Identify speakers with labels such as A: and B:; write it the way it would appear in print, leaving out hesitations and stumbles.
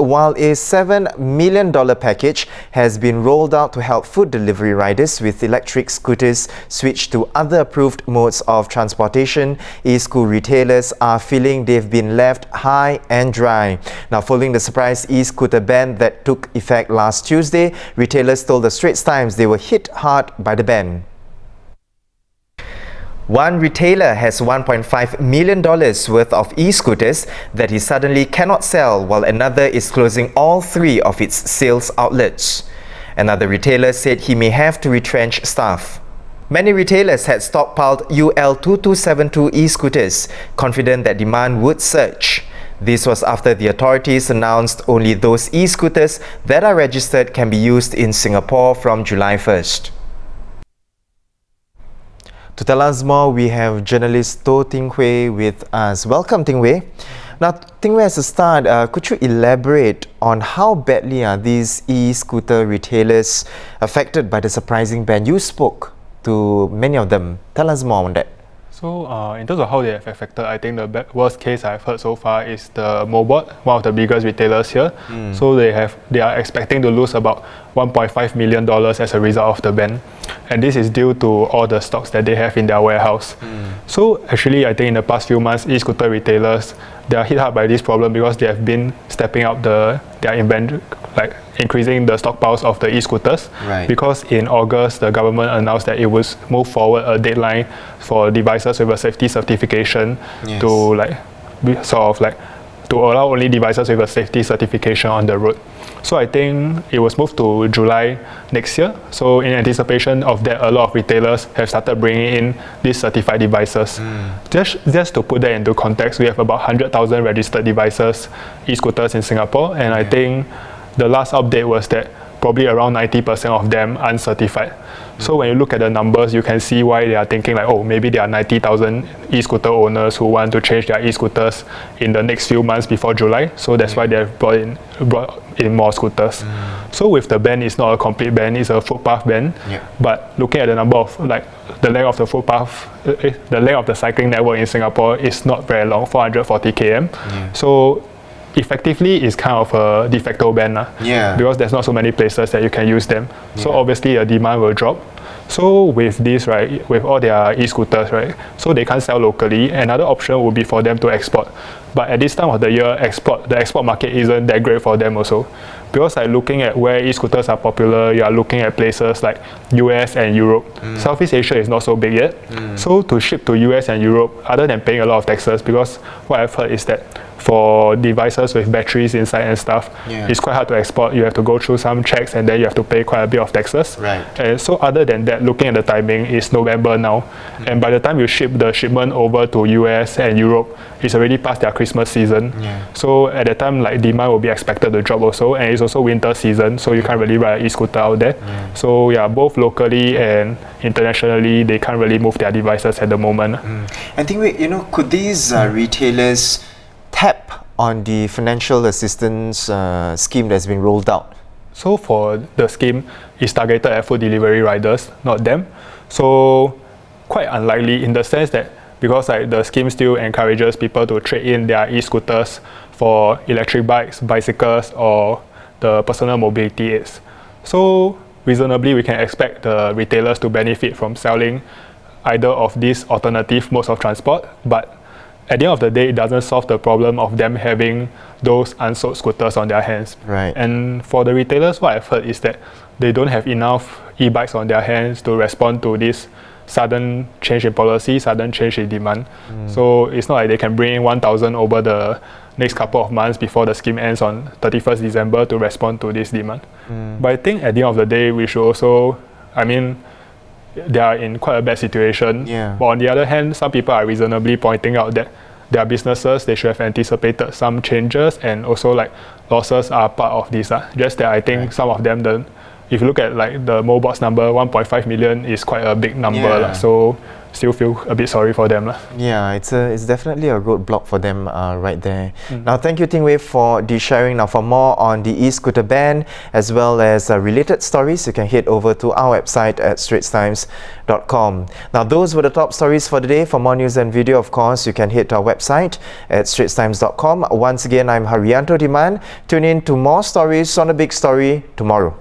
A: while a $7 million package has been rolled out to help food delivery riders with electric scooters switch to other approved modes of transportation, e-scooter retailers are feeling they've been left high and dry. Now, following the surprise e-scooter ban that took effect last Tuesday, retailers told the Straits Times they were hit hard by the ban. One retailer has $1.5 million worth of e-scooters that he suddenly cannot sell, while another is closing all 3 of its sales outlets. Another retailer said he may have to retrench staff. Many retailers had stockpiled UL2272 e-scooters, confident that demand would surge. This was after the authorities announced only those e-scooters that are registered can be used in Singapore from July 1st. To tell us more, we have journalist Toh Ting Wei with us. Welcome, Ting Wei. Now, Ting Wei, as a start, could you elaborate on how badly are these e-scooter retailers affected by the surprising ban? You spoke to many of them. Tell us more on that.
B: So, in terms of how they have affected, I think the worst case I've heard so far is the Mobot, one of the biggest retailers here. So they are expecting to lose about $1.5 million as a result of the ban, and this is due to all the stocks that they have in their warehouse. So actually, I think in the past few months, e-scooter retailers, they are hit hard by this problem because they have been stepping up their inventory, like increasing the stockpiles of the e-scooters. Because in August, the government announced that it would move forward a deadline for devices with a safety certification to to allow only devices with a safety certification on the road. So I think it was moved to July next year. So in anticipation of that, a lot of retailers have started bringing in these certified devices. Just to put that into context, we have about 100,000 registered devices, e-scooters in Singapore, and I think the last update was that probably around 90% of them uncertified. So when you look at the numbers, you can see why they are thinking like, oh, maybe there are 90,000 e-scooter owners who want to change their e-scooters in the next few months before July. So that's why they have brought in more scooters. So with the ban, it's not a complete ban, it's a footpath ban. But looking at the number of the length of the footpath, the length of the cycling network in Singapore is not very long, 440 km. So effectively, it's kind of a de facto ban because there's not so many places that you can use them. So obviously, the demand will drop. So with this, with all their e-scooters, so they can't sell locally. Another option would be for them to export. But at this time of the year, the export market isn't that great for them also. Because looking at where e-scooters are popular, you are looking at places like US and Europe. Southeast Asia is not so big yet. So to ship to US and Europe, other than paying a lot of taxes, because what I've heard is that for devices with batteries inside and stuff, it's quite hard to export. You have to go through some checks and then you have to pay quite a bit of taxes. And so other than that, looking at the timing, it's November now. And by the time you ship the shipment over to US and Europe, it's already past their Christmas season. So at that time, demand will be expected to drop also. And it's also winter season, so you can't really ride an e-scooter out there. So both locally and internationally, they can't really move their devices at the moment.
A: I think, could these retailers tap on the financial assistance scheme that's been rolled out?
B: So for the scheme, it's targeted at food delivery riders, not them. So quite unlikely in the sense that because the scheme still encourages people to trade in their e-scooters for electric bikes, bicycles, or the personal mobility aids. So reasonably, we can expect the retailers to benefit from selling either of these alternative modes of transport, but at the end of the day, it doesn't solve the problem of them having those unsold scooters on their hands. And for the retailers, what I've heard is that they don't have enough e-bikes on their hands to respond to this sudden change in policy, sudden change in demand. So it's not like they can bring in 1,000 over the next couple of months before the scheme ends on 31st December to respond to this demand. But I think at the end of the day, we should also, they are in quite a bad situation. But on the other hand, some people are reasonably pointing out that their businesses, they should have anticipated some changes, and also losses are part of this. Just that I think some of them, if you look at the Mobot's number, 1.5 million is quite a big number. So still feel a bit sorry for them lah.
A: Yeah, it's definitely a roadblock for them right there. Now, thank you, Ting Wei, for the sharing. Now, for more on the e-scooter ban as well as related stories, you can head over to our website at straitstimes.com. Now, those were the top stories for the day. For more news and video, of course, you can head to our website at straitstimes.com. Once again, I'm Haryanto Diman. Tune in to more stories on a big story tomorrow.